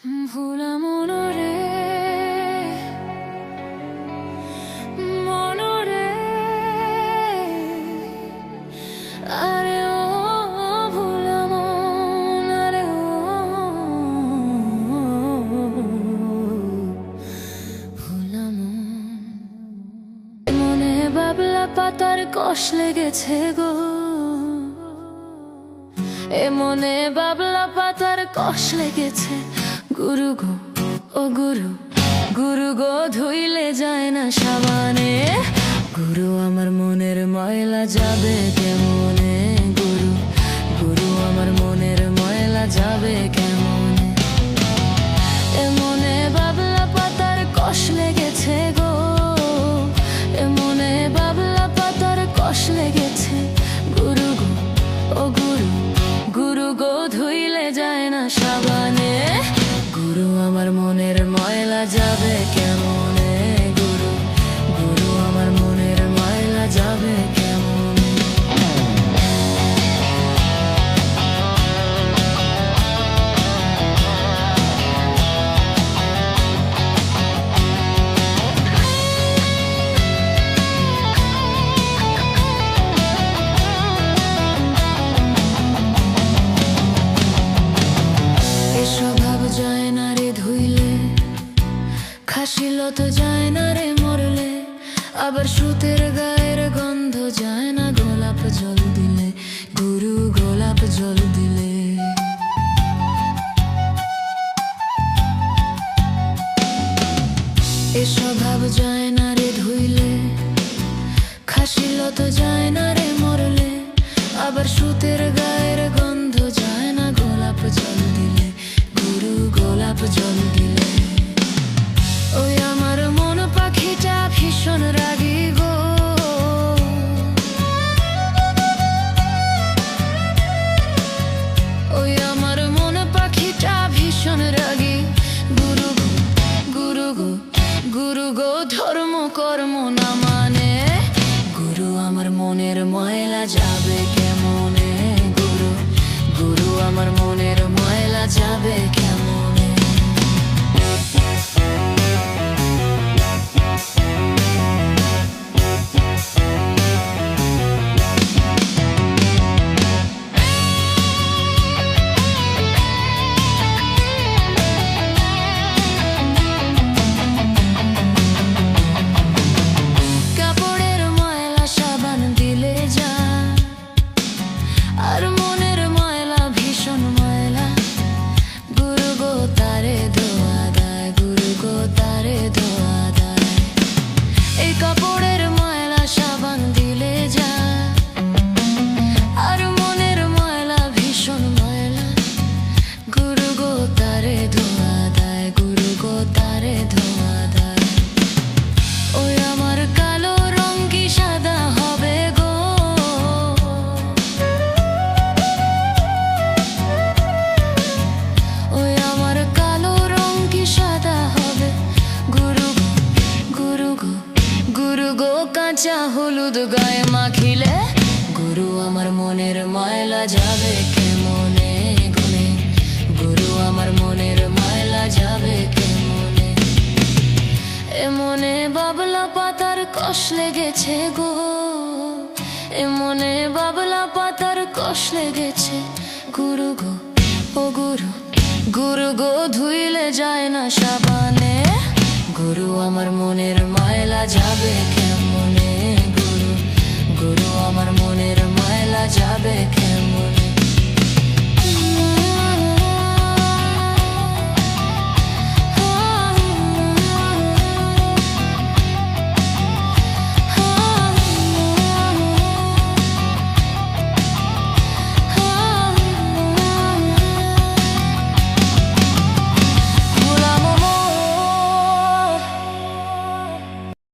ভোলা মনরে মনরে আরে ও ভোলা মন আরে ও ভোলা মন মনে বাবলা পাতার কষ লেগেছে গো এ মনে বাবলা পাতার কষ লেগেছে গুরু গো ও গুরু গুরু গো ধুইলে যায় না সাবানে গুরু আমার মনের ময়লা যাবে কেমনে গুরু গুরু আমার মনের ময়লা যাবে কেমনে এ মনে বাবলা পাতার কষ লেগেছে গো এ মনে বাবলা পাতার কষ লেগেছে গুরু গো ও গুরু গুরু গো ধুইলে যায় না সাবানে গুরু আমার মনের ময়লা যাবে কেমনে গুরু গুরু আমার মনের ময়লা যাবে কেমনে স্বভাব যায় না রে ধুইলে খাসিল তো যায় না রে মরলে আবার সুতের গায়ের গন্ধ যায় না গোলাপ জল দিলে গুরু গোলাপ জল দিলে এ স্বভাব যায় না রে ধুইলে খাসিল তো যায় না রে মরলে আবার সুতের গায়ের গন্ধ যায় না গোলাপ জল দিলে গুরু গোলাপ জল দিলে ওই আমার মন পাখিটা ভীষণ রাগী গো ওই আমার মন পাখিটা ভীষণ রাগী গুরু গো গুরু গো গুরু গো ধর্ম কর্ম না মানে গুরু আমার মনের ময়লা যাবে কেমনে গুরু গুরু আমার মনের ময়লা যাবে কেমনে কাপড়ের ময়লা সাবান দিলে যা আর মনের ময়লা ভীষণ ময়লা গুরু গো তারে ধোয়া দেয় গুরু গো তারে ধোয়া দেয় এই কাপড়ের ময়লা সাবান দিলে যা আর মনের ময়লা ভীষণ ময়লা গুরু গো তারে ধোয়া দেয় গুরু গো তারে ধোয়া দেয় ওই আমার কালো রং কি সাদা হবে গো ওই আমার কালো রং কি সাদা হবে গুরু গো গুরু গো গুরু গো কাঁচা হলুদ গায়ে মাখিলে গুরু আমার মনের ময়লা যাবে কেমনে গুনে গুরু আমার মনের ময়লা যাবে কেমনে এ মনে বাবলা পাতার কষ লেগেছে গো এ মনে বাবলা পাতার কষ লেগেছে গুরু গো ও গুরু গুরু গো ধুইলে যায় না সাবানে গুরু আমার মনের ময়লা যাবে কেমনে গুরু গুরু আমার মনের ময়লা যাবে